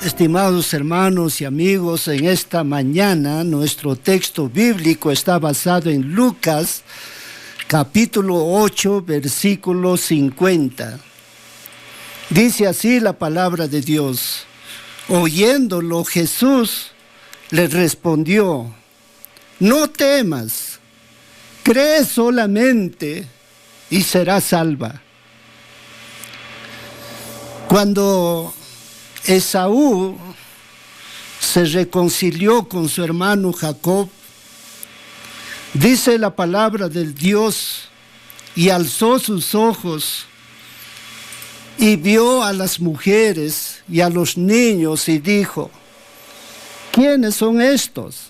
Estimados hermanos y amigos, en esta mañana nuestro texto bíblico está basado en Lucas, capítulo 8, versículo 50. Dice así la palabra de Dios. Oyéndolo, Jesús le respondió: no temas, cree solamente y serás salva. Cuando Esaú se reconcilió con su hermano Jacob, dice la palabra del Dios, y alzó sus ojos y vio a las mujeres y a los niños y dijo: ¿quiénes son estos?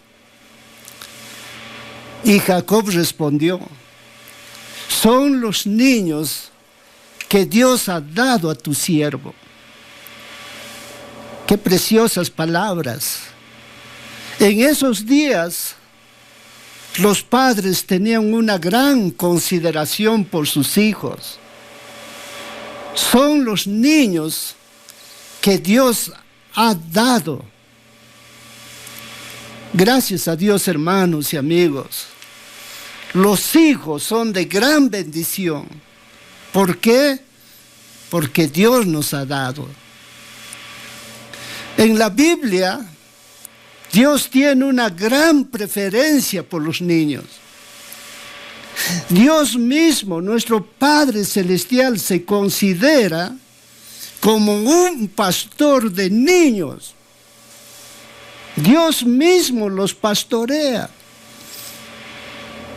Y Jacob respondió: son los niños que Dios ha dado a tu siervo. Qué preciosas palabras. En esos días, los padres tenían una gran consideración por sus hijos. Son los niños que Dios ha dado. Gracias a Dios, hermanos y amigos. Los hijos son de gran bendición. ¿Por qué? Porque Dios nos ha dado. En la Biblia, Dios tiene una gran preferencia por los niños. Dios mismo, nuestro Padre Celestial, se considera como un pastor de niños. Dios mismo los pastorea.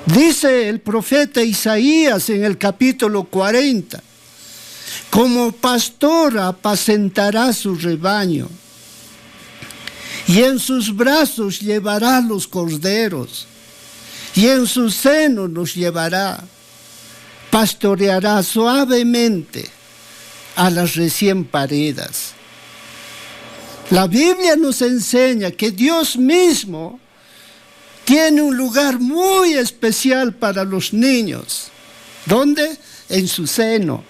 Dice el profeta Isaías en el capítulo 40, como pastor apacentará su rebaño, y en sus brazos llevará los corderos, y en su seno los llevará. Pastoreará suavemente a las recién paridas. La Biblia nos enseña que Dios mismo tiene un lugar muy especial para los niños. ¿Dónde? En su seno.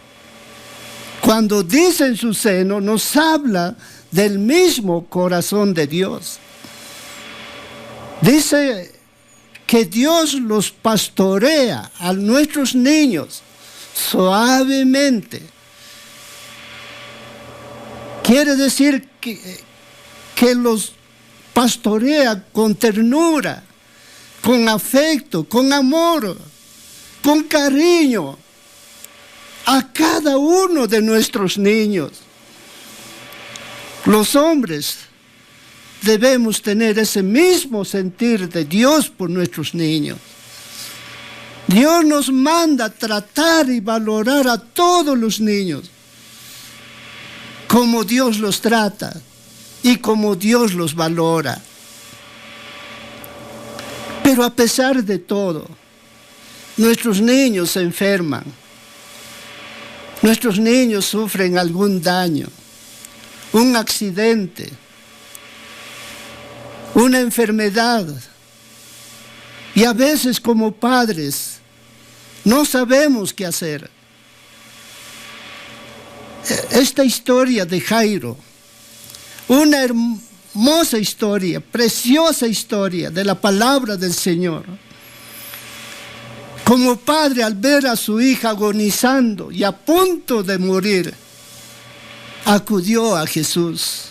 Cuando dice en su seno, nos habla del mismo corazón de Dios. Dice que Dios los pastorea a nuestros niños suavemente. Quiere decir que los pastorea con ternura, con afecto, con amor, con cariño a cada uno de nuestros niños. Los hombres debemos tener ese mismo sentir de Dios por nuestros niños. Dios nos manda tratar y valorar a todos los niños como Dios los trata y como Dios los valora. Pero a pesar de todo, nuestros niños se enferman. Nuestros niños sufren algún daño, un accidente, una enfermedad. Y a veces como padres no sabemos qué hacer. Esta historia de Jairo, una hermosa historia, preciosa historia de la palabra del Señor. Como padre, al ver a su hija agonizando y a punto de morir, acudió a Jesús,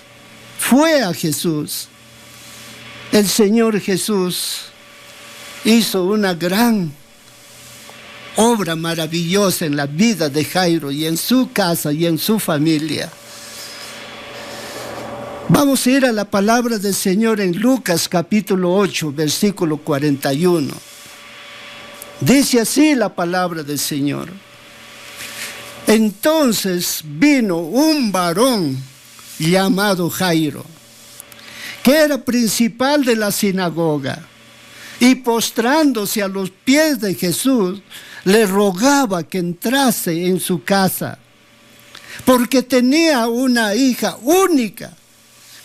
fue a Jesús. El Señor Jesús hizo una gran obra maravillosa en la vida de Jairo y en su casa y en su familia. Vamos a ir a la palabra del Señor en Lucas capítulo 8, versículo 41. Dice así la palabra del Señor. Entonces vino un varón llamado Jairo, que era principal de la sinagoga, y postrándose a los pies de Jesús, le rogaba que entrase en su casa, porque tenía una hija única,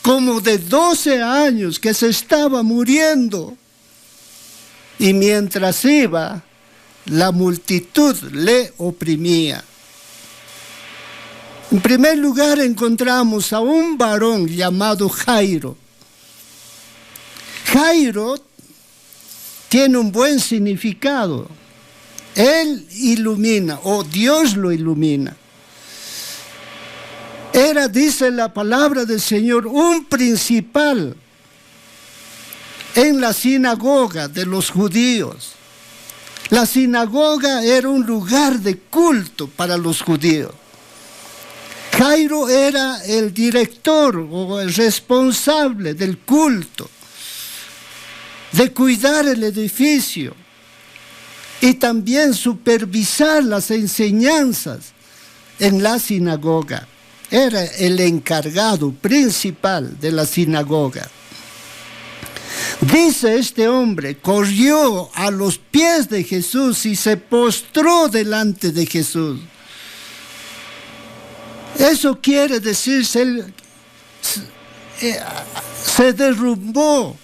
como de 12 años, que se estaba muriendo. Y mientras iba, la multitud le oprimía. En primer lugar encontramos a un varón llamado Jairo. Jairo tiene un buen significado. Él ilumina, o Dios lo ilumina. Era, dice la palabra del Señor, un principal en la sinagoga de los judíos. La sinagoga era un lugar de culto para los judíos. Jairo era el director o el responsable del culto, de cuidar el edificio y también supervisar las enseñanzas en la sinagoga. Era el encargado principal de la sinagoga. Dice este hombre, corrió a los pies de Jesús y se postró delante de Jesús. Eso quiere decir, se derrumbó,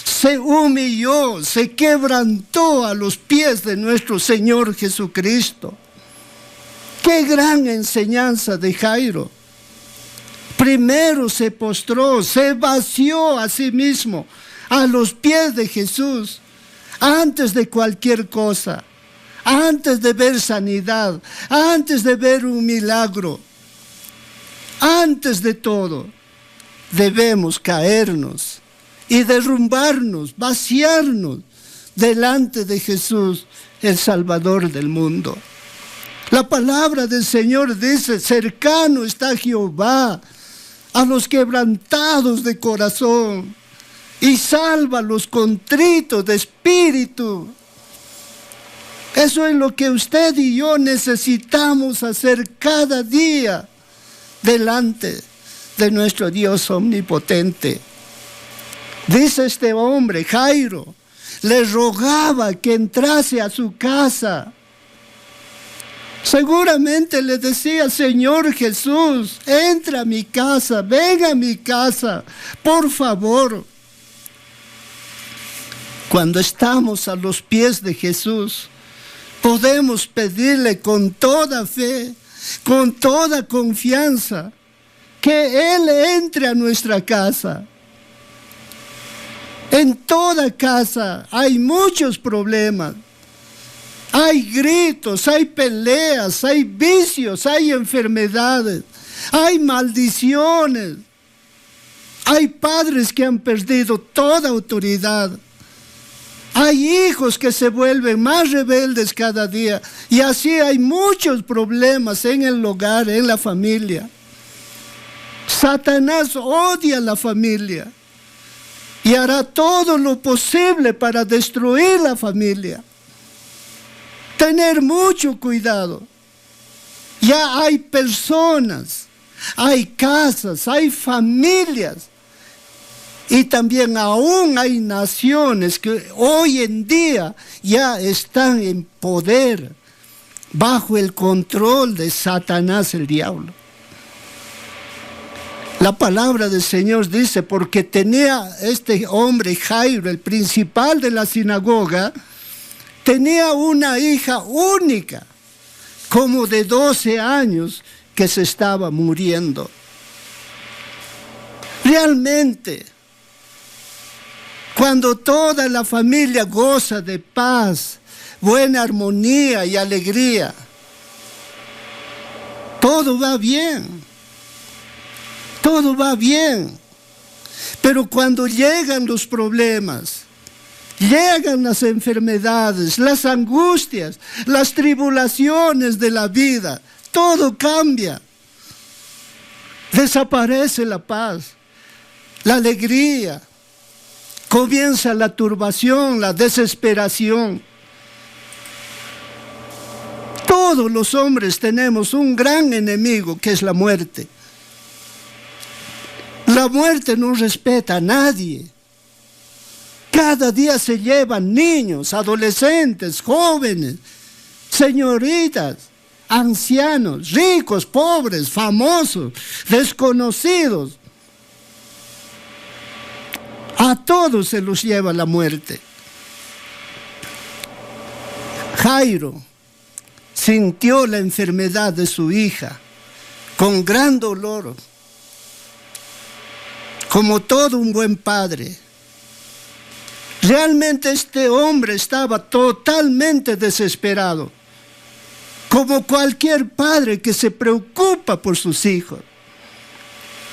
se humilló, se quebrantó a los pies de nuestro Señor Jesucristo. ¡Qué gran enseñanza de Jairo! Primero se postró, se vació a sí mismo a los pies de Jesús, antes de cualquier cosa, antes de ver sanidad, antes de ver un milagro. Antes de todo, debemos caernos y derrumbarnos, vaciarnos delante de Jesús, el Salvador del mundo. La palabra del Señor dice, cercano está Jehová a los quebrantados de corazón y salva a los contritos de espíritu. Eso es lo que usted y yo necesitamos hacer cada día delante de nuestro Dios omnipotente. Dice este hombre, Jairo, le rogaba que entrase a su casa. Seguramente le decía, Señor Jesús, entra a mi casa, ven a mi casa, por favor. Cuando estamos a los pies de Jesús, podemos pedirle con toda fe, con toda confianza, que Él entre a nuestra casa. En toda casa hay muchos problemas. Hay gritos, hay peleas, hay vicios, hay enfermedades, hay maldiciones. Hay padres que han perdido toda autoridad. Hay hijos que se vuelven más rebeldes cada día. Y así hay muchos problemas en el hogar, en la familia. Satanás odia a la familia y hará todo lo posible para destruir la familia. Tener mucho cuidado. Ya hay personas, hay casas, hay familias. Y también aún hay naciones que hoy en día ya están en poder, bajo el control de Satanás, el diablo. La palabra del Señor dice, porque tenía este hombre Jairo, el principal de la sinagoga, tenía una hija única, como de 12 años, que se estaba muriendo. Realmente, cuando toda la familia goza de paz, buena armonía y alegría, todo va bien. Todo va bien. Pero cuando llegan los problemas, llegan las enfermedades, las angustias, las tribulaciones de la vida, todo cambia. Desaparece la paz, la alegría. Comienza la turbación, la desesperación. Todos los hombres tenemos un gran enemigo que es la muerte. La muerte no respeta a nadie. Cada día se llevan niños, adolescentes, jóvenes, señoritas, ancianos, ricos, pobres, famosos, desconocidos. A todos se los lleva la muerte. Jairo sintió la enfermedad de su hija con gran dolor, como todo un buen padre. Realmente este hombre estaba totalmente desesperado, como cualquier padre que se preocupa por sus hijos.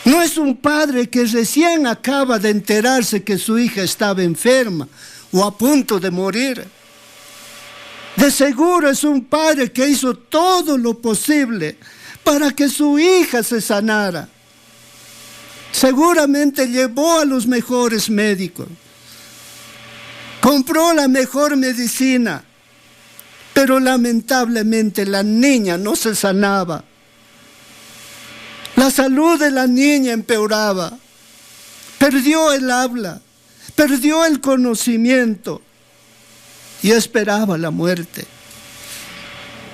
No es un padre que recién acaba de enterarse que su hija estaba enferma o a punto de morir. De seguro es un padre que hizo todo lo posible para que su hija se sanara. Seguramente llevó a los mejores médicos, compró la mejor medicina, pero lamentablemente la niña no se sanaba. La salud de la niña empeoraba, perdió el habla, perdió el conocimiento y esperaba la muerte.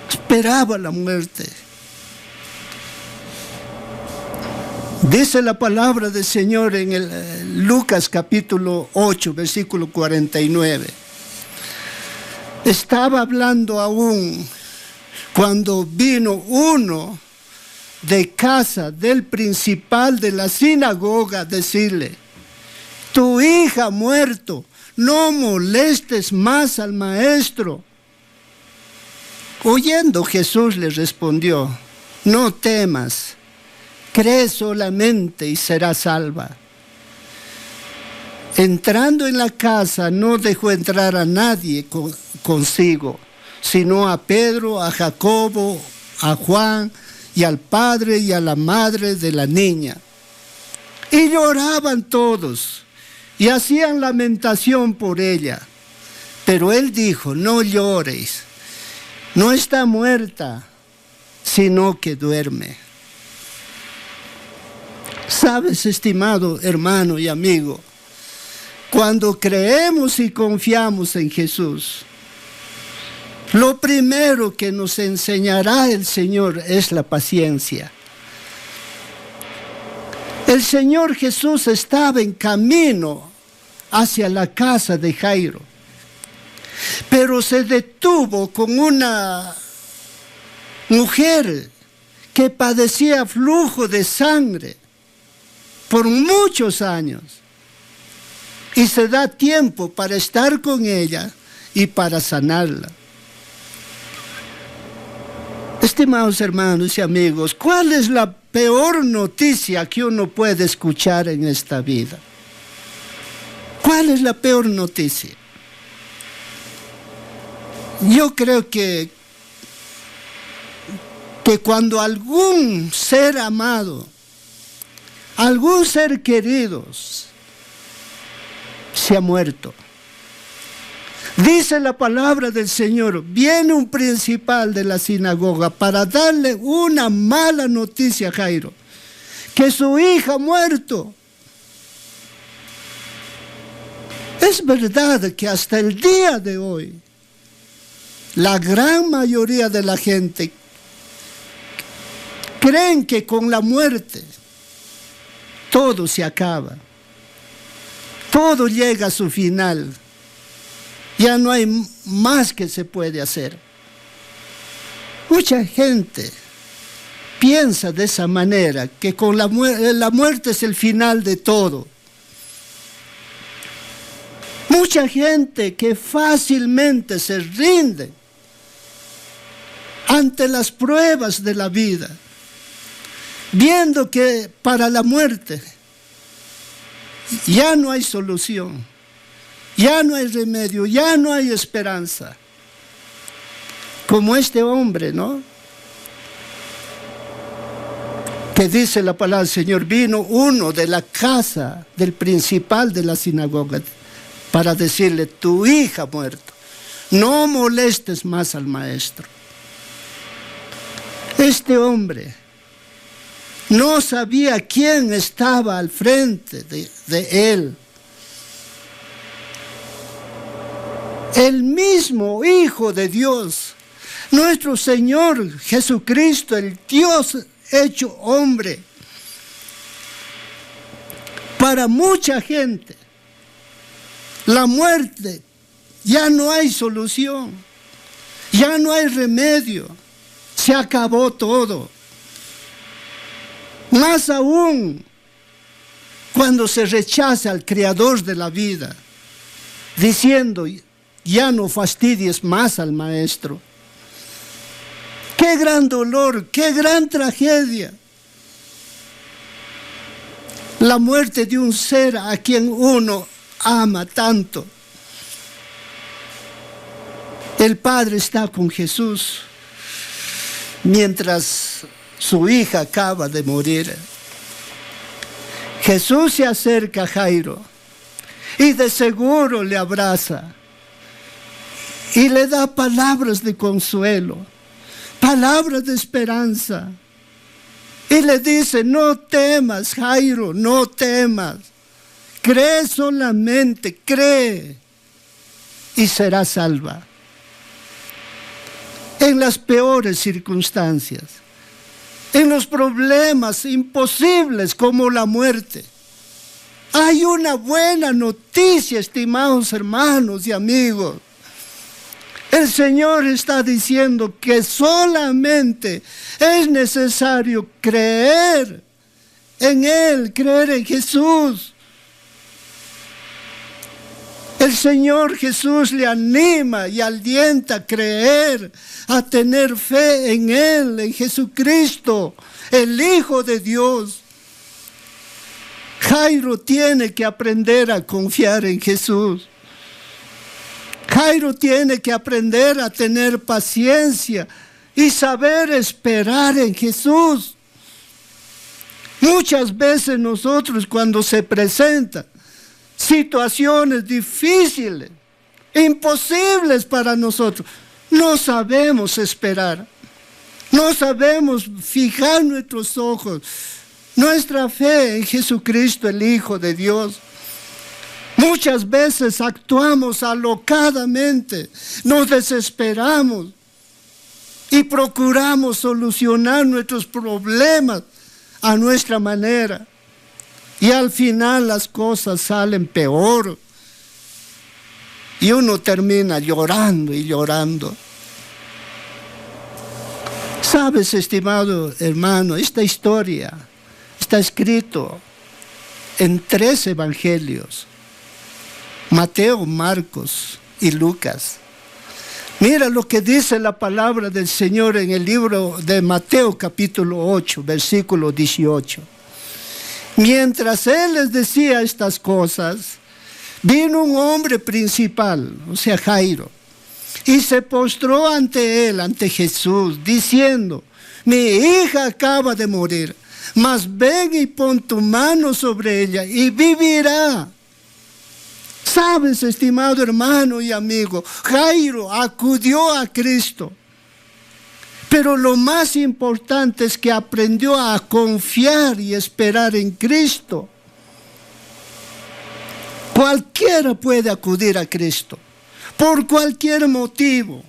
Esperaba la muerte. Dice la palabra del Señor en el Lucas capítulo 8, versículo 49. Estaba hablando aún cuando vino uno de casa del principal de la sinagoga a decirle: tu hija ha muerto, no molestes más al maestro. Oyendo, Jesús le respondió: no temas, cree solamente y serás salva. Entrando en la casa, no dejó entrar a nadie consigo, sino a Pedro, a Jacobo, a Juan y al padre y a la madre de la niña. Y lloraban todos y hacían lamentación por ella. Pero él dijo: no lloréis, no está muerta, sino que duerme. Sabes, estimado hermano y amigo, cuando creemos y confiamos en Jesús, lo primero que nos enseñará el Señor es la paciencia. El Señor Jesús estaba en camino hacia la casa de Jairo, pero se detuvo con una mujer que padecía flujo de sangre por muchos años, y se da tiempo para estar con ella y para sanarla. Estimados hermanos y amigos, ¿cuál es la peor noticia que uno puede escuchar en esta vida? ¿Cuál es la peor noticia? Yo creo que cuando algún ser amado, algún ser querido se ha muerto. Dice la palabra del Señor: viene un principal de la sinagoga para darle una mala noticia a Jairo, que su hija ha muerto. Es verdad que hasta el día de hoy, la gran mayoría de la gente creen que con la muerte todo se acaba, todo llega a su final. Ya no hay más que se puede hacer. Mucha gente piensa de esa manera, que con la muerte es el final de todo. Mucha gente que fácilmente se rinde ante las pruebas de la vida, viendo que para la muerte ya no hay solución. Ya no hay remedio, ya no hay esperanza. Como este hombre, ¿no? Que dice la palabra del Señor: vino uno de la casa del principal de la sinagoga para decirle: tu hija ha muerto, no molestes más al maestro. Este hombre no sabía quién estaba al frente de él. El mismo Hijo de Dios, nuestro Señor Jesucristo, el Dios hecho hombre. Para mucha gente, la muerte ya no hay solución, ya no hay remedio, se acabó todo. Más aún cuando se rechaza al Creador de la vida, diciendo, ya no fastidies más al Maestro. ¡Qué gran dolor, qué gran tragedia! La muerte de un ser a quien uno ama tanto. El padre está con Jesús mientras su hija acaba de morir. Jesús se acerca a Jairo y de seguro le abraza y le da palabras de consuelo, palabras de esperanza. Y le dice, no temas, Jairo, no temas. Cree solamente, cree y serás salva. En las peores circunstancias, en los problemas imposibles como la muerte, hay una buena noticia, estimados hermanos y amigos. El Señor está diciendo que solamente es necesario creer en Él, creer en Jesús. El Señor Jesús le anima y alienta a creer, a tener fe en Él, en Jesucristo, el Hijo de Dios. Jairo tiene que aprender a confiar en Jesús. Jairo tiene que aprender a tener paciencia y saber esperar en Jesús. Muchas veces nosotros cuando se presentan situaciones difíciles, imposibles para nosotros, no sabemos esperar, no sabemos fijar nuestros ojos, nuestra fe en Jesucristo, el Hijo de Dios. Muchas veces actuamos alocadamente, nos desesperamos y procuramos solucionar nuestros problemas a nuestra manera. Y al final las cosas salen peor. Y uno termina llorando y llorando. Sabes, estimado hermano, esta historia está escrito en 3 evangelios. Mateo, Marcos y Lucas. Mira lo que dice la palabra del Señor en el libro de Mateo capítulo 8, versículo 18. Mientras Él les decía estas cosas, vino un hombre principal, o sea Jairo, y se postró ante Él, ante Jesús, diciendo, mi hija acaba de morir, mas ven y pon tu mano sobre ella y vivirá. Sabes, estimado hermano y amigo, Jairo acudió a Cristo, pero lo más importante es que aprendió a confiar y esperar en Cristo. Cualquiera puede acudir a Cristo, por cualquier motivo.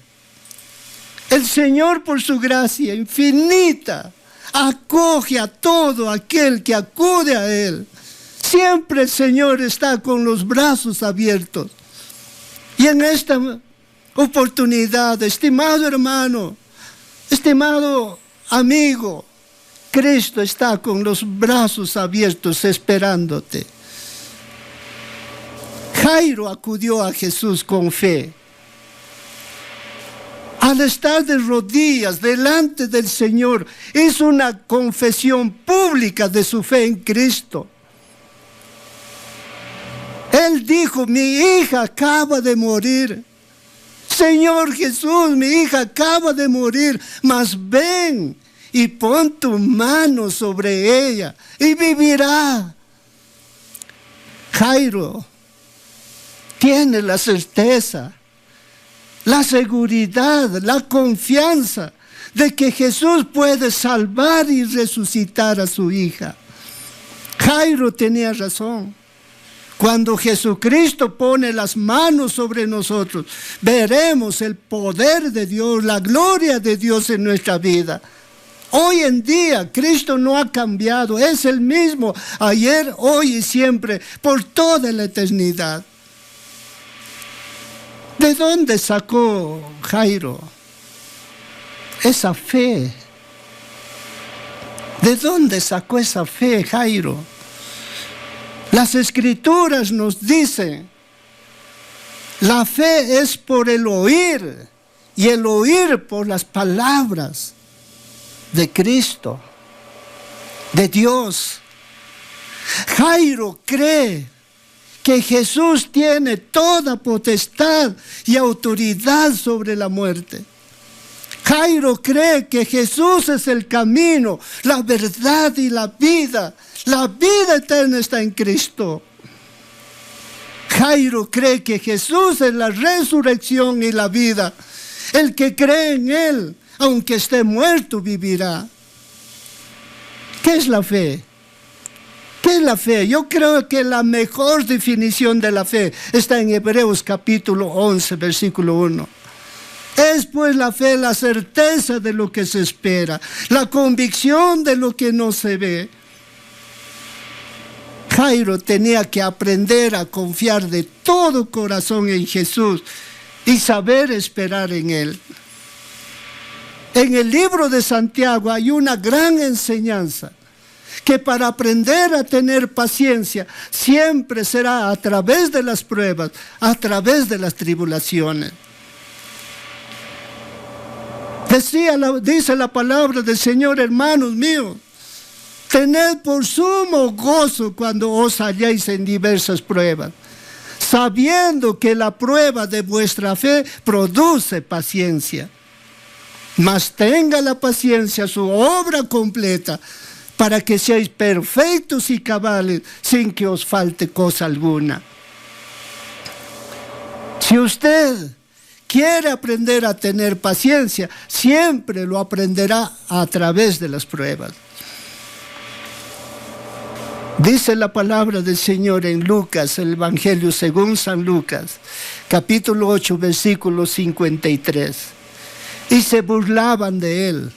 El Señor, por su gracia infinita, acoge a todo aquel que acude a Él. Siempre el Señor está con los brazos abiertos. Y en esta oportunidad, estimado hermano, estimado amigo, Cristo está con los brazos abiertos esperándote. Jairo acudió a Jesús con fe. Al estar de rodillas delante del Señor, hizo una confesión pública de su fe en Cristo. Él dijo, mi hija acaba de morir. Señor Jesús, mi hija acaba de morir, mas ven y pon tu mano sobre ella y vivirá. Jairo tiene la certeza, la seguridad, la confianza de que Jesús puede salvar y resucitar a su hija. Jairo tenía razón. Cuando Jesucristo pone las manos sobre nosotros, veremos el poder de Dios, la gloria de Dios en nuestra vida. Hoy en día Cristo no ha cambiado, es el mismo ayer, hoy y siempre, por toda la eternidad. ¿De dónde sacó Jairo esa fe? ¿De dónde sacó esa fe, Jairo? Las Escrituras nos dicen, la fe es por el oír, y el oír por las palabras de Cristo, de Dios. Jairo cree que Jesús tiene toda potestad y autoridad sobre la muerte. Jairo cree que Jesús es el camino, la verdad y la vida. La vida eterna está en Cristo. Jairo cree que Jesús es la resurrección y la vida. El que cree en Él, aunque esté muerto, vivirá. ¿Qué es la fe? ¿Qué es la fe? Yo creo que la mejor definición de la fe está en Hebreos capítulo 11, versículo 1. Es pues la fe la certeza de lo que se espera, la convicción de lo que no se ve. Jairo tenía que aprender a confiar de todo corazón en Jesús y saber esperar en Él. En el libro de Santiago hay una gran enseñanza, que para aprender a tener paciencia siempre será a través de las pruebas, a través de las tribulaciones. Dice la palabra del Señor, hermanos míos, tened por sumo gozo cuando os halléis en diversas pruebas, sabiendo que la prueba de vuestra fe produce paciencia. Mas tenga la paciencia su obra completa, para que seáis perfectos y cabales, sin que os falte cosa alguna. Si usted quiere aprender a tener paciencia, siempre lo aprenderá a través de las pruebas. Dice la palabra del Señor en Lucas, el Evangelio según San Lucas, capítulo 8, versículo 53. Y se burlaban de él,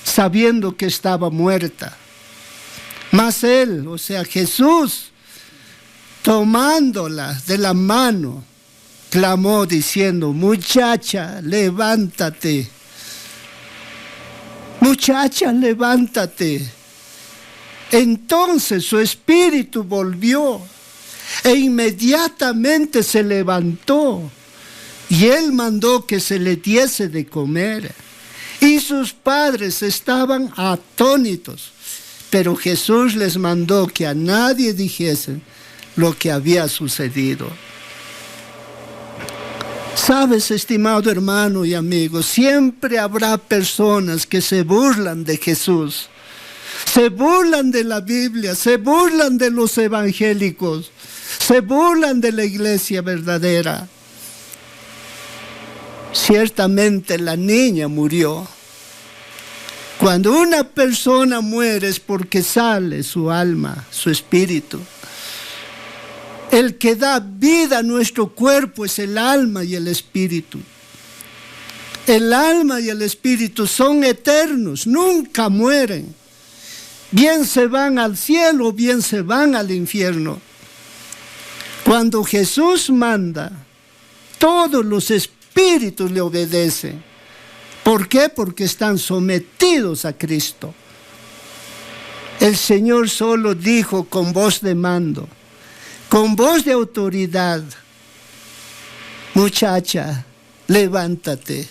sabiendo que estaba muerta. Mas él, o sea Jesús, tomándola de la mano, clamó diciendo, muchacha, levántate. Muchacha, levántate. Entonces su espíritu volvió e inmediatamente se levantó, y él mandó que se le diese de comer. Y sus padres estaban atónitos, pero Jesús les mandó que a nadie dijesen lo que había sucedido. Sabes, estimado hermano y amigo, siempre habrá personas que se burlan de Jesús, se burlan de la Biblia, se burlan de los evangélicos, se burlan de la iglesia verdadera. Ciertamente la niña murió. Cuando una persona muere es porque sale su alma, su espíritu. El que da vida a nuestro cuerpo es el alma y el espíritu. El alma y el espíritu son eternos, nunca mueren. Bien se van al cielo, bien se van al infierno. Cuando Jesús manda, todos los espíritus le obedecen. ¿Por qué? Porque están sometidos a Cristo. El Señor solo dijo con voz de mando, con voz de autoridad, muchacha, levántate.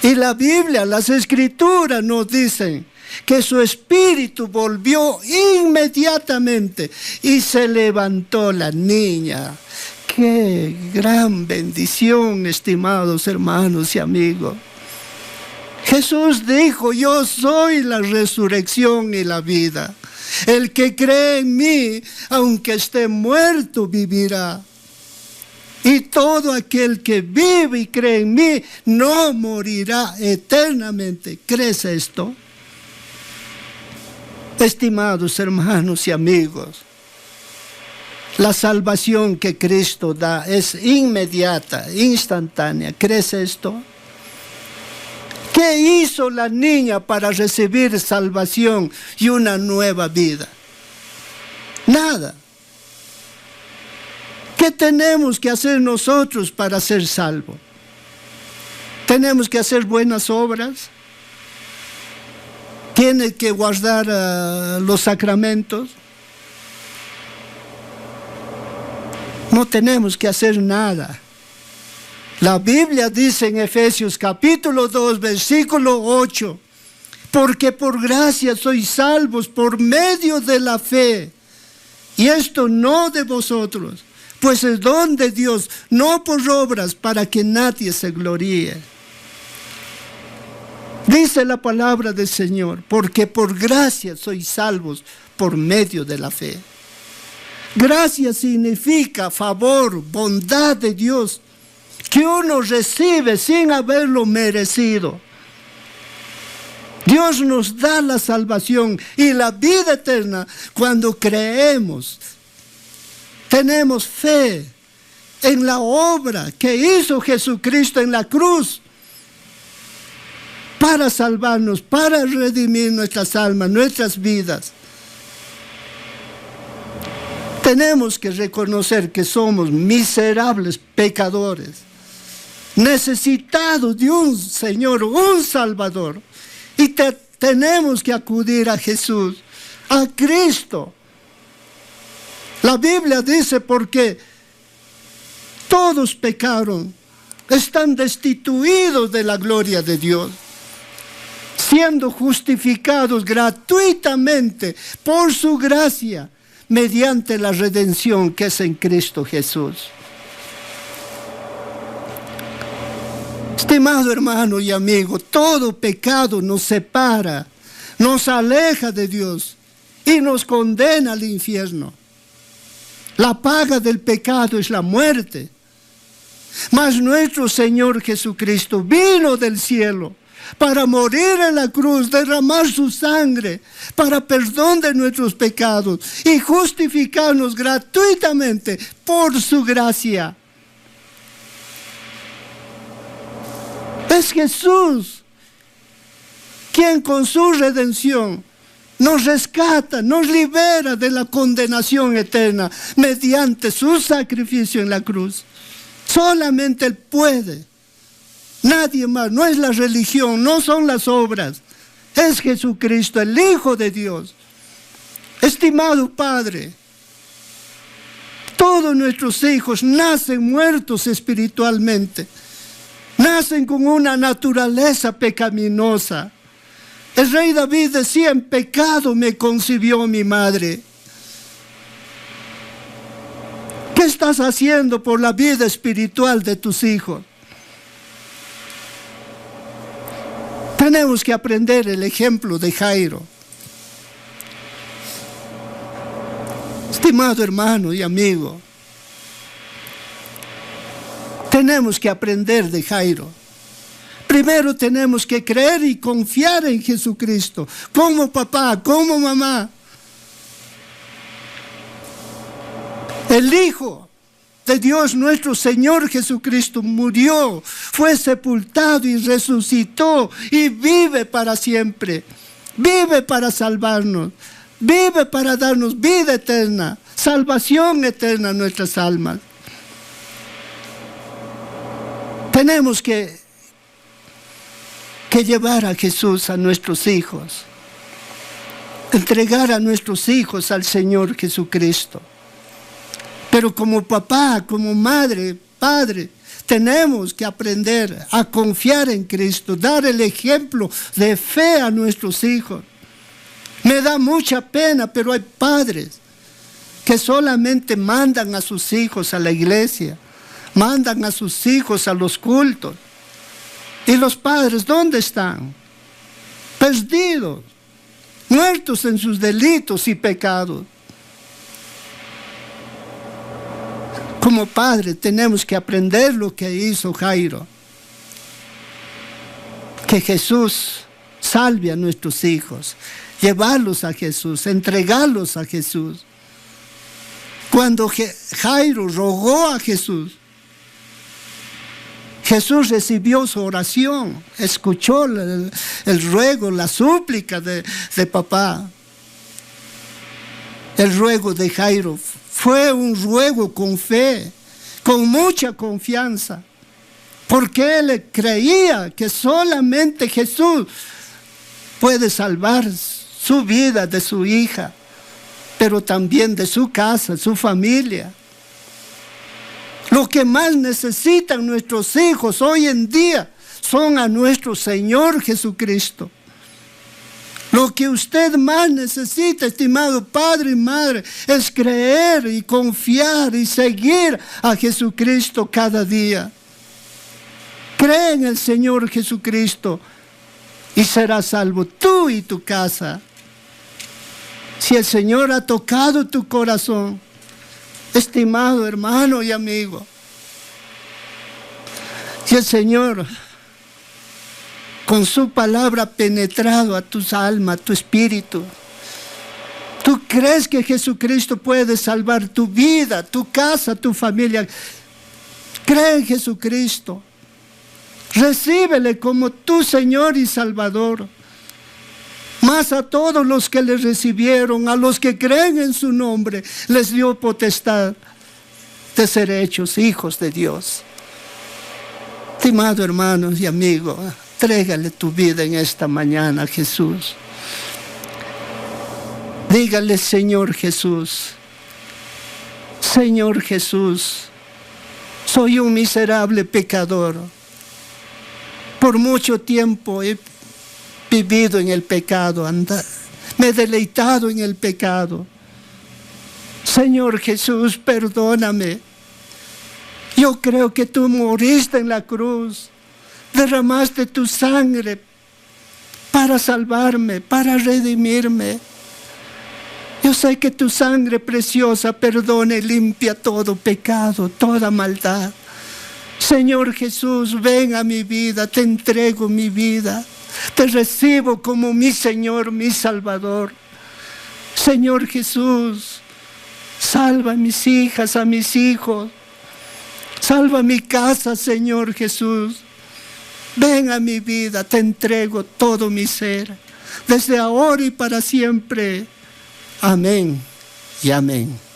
Y la Biblia, las Escrituras nos dicen que su espíritu volvió inmediatamente y se levantó la niña. ¡Qué gran bendición, estimados hermanos y amigos! Jesús dijo, yo soy la resurrección y la vida. El que cree en mí, aunque esté muerto, vivirá. Y todo aquel que vive y cree en mí, no morirá eternamente. ¿Crees esto? Estimados hermanos y amigos, la salvación que Cristo da es inmediata, instantánea. ¿Crees esto? ¿Qué hizo la niña para recibir salvación y una nueva vida? Nada. ¿Qué tenemos que hacer nosotros para ser salvos? ¿Tenemos que hacer buenas obras? tiene que guardar los sacramentos. No tenemos que hacer nada. La Biblia dice en Efesios capítulo 2, versículo 8, porque por gracia sois salvos por medio de la fe, y esto no de vosotros, pues es don de Dios, no por obras, para que nadie se gloríe. Dice la palabra del Señor, porque por gracia sois salvos por medio de la fe. Gracia significa favor, bondad de Dios, que uno recibe sin haberlo merecido. Dios nos da la salvación y la vida eterna cuando creemos. Tenemos fe en la obra que hizo Jesucristo en la cruz para salvarnos, para redimir nuestras almas, nuestras vidas. Tenemos que reconocer que somos miserables pecadores, necesitados de un Señor, un Salvador. Y tenemos que acudir a Jesús, a Cristo. La Biblia dice, porque todos pecaron, están destituidos de la gloria de Dios, siendo justificados gratuitamente por su gracia, mediante la redención que es en Cristo Jesús. Estimado hermano y amigo, todo pecado nos separa, nos aleja de Dios y nos condena al infierno. La paga del pecado es la muerte. Mas nuestro Señor Jesucristo vino del cielo para morir en la cruz, derramar su sangre para perdón de nuestros pecados y justificarnos gratuitamente por su gracia. Es Jesús quien con su redención nos rescata, nos libera de la condenación eterna mediante su sacrificio en la cruz. Solamente Él puede. Nadie más. No es la religión, no son las obras. Es Jesucristo, el Hijo de Dios. Estimado Padre, todos nuestros hijos nacen muertos espiritualmente. Nacen con una naturaleza pecaminosa. El rey David decía, en pecado me concibió mi madre. ¿Qué estás haciendo por la vida espiritual de tus hijos? Tenemos que aprender el ejemplo de Jairo. Estimado hermano y amigo, tenemos que aprender de Jairo. Primero tenemos que creer y confiar en Jesucristo, como papá, como mamá. El Hijo de Dios, nuestro Señor Jesucristo, murió, fue sepultado y resucitó y vive para siempre. Vive para salvarnos, vive para darnos vida eterna, salvación eterna a nuestras almas. Tenemos que llevar a Jesús a nuestros hijos, entregar a nuestros hijos al Señor Jesucristo. Pero como papá, como madre, padre, tenemos que aprender a confiar en Cristo, dar el ejemplo de fe a nuestros hijos. Me da mucha pena, pero hay padres que solamente mandan a sus hijos a la iglesia, mandan a sus hijos a los cultos. ¿Y los padres dónde están? Perdidos, muertos en sus delitos y pecados. Como padre tenemos que aprender lo que hizo Jairo. Que Jesús salve a nuestros hijos, llevarlos a Jesús, entregarlos a Jesús. Cuando Jairo rogó a Jesús, Jesús recibió su oración, escuchó el ruego, la súplica de papá. El ruego de Jairo fue un ruego con fe, con mucha confianza, porque él creía que solamente Jesús puede salvar su vida de su hija, pero también de su casa, su familia. Lo que más necesitan nuestros hijos hoy en día son a nuestro Señor Jesucristo. Lo que usted más necesita, estimado padre y madre, es creer y confiar y seguir a Jesucristo cada día. Cree en el Señor Jesucristo y serás salvo tú y tu casa. Si el Señor ha tocado tu corazón, estimado hermano y amigo, si el Señor con su palabra ha penetrado a tu alma, a tu espíritu, ¿tú crees que Jesucristo puede salvar tu vida, tu casa, tu familia? Cree en Jesucristo. Recíbele como tu Señor y Salvador. Más a todos los que le recibieron, a los que creen en su nombre, les dio potestad de ser hechos hijos de Dios. Estimado hermanos y amigos, entrégale tu vida en esta mañana a Jesús. Dígale: Señor Jesús, Señor Jesús, soy un miserable pecador. Por mucho tiempo he vivido en el pecado, me he deleitado en el pecado. Señor Jesús, perdóname. Yo creo que tú moriste en la cruz, derramaste tu sangre para salvarme, para redimirme. Yo sé que tu sangre preciosa perdona y limpia todo pecado, toda maldad. Señor Jesús, ven a mi vida, te entrego mi vida, te recibo como mi Señor, mi Salvador. Señor Jesús, salva a mis hijas, a mis hijos, salva mi casa, Señor Jesús. Ven a mi vida, te entrego todo mi ser, desde ahora y para siempre. Amén y amén.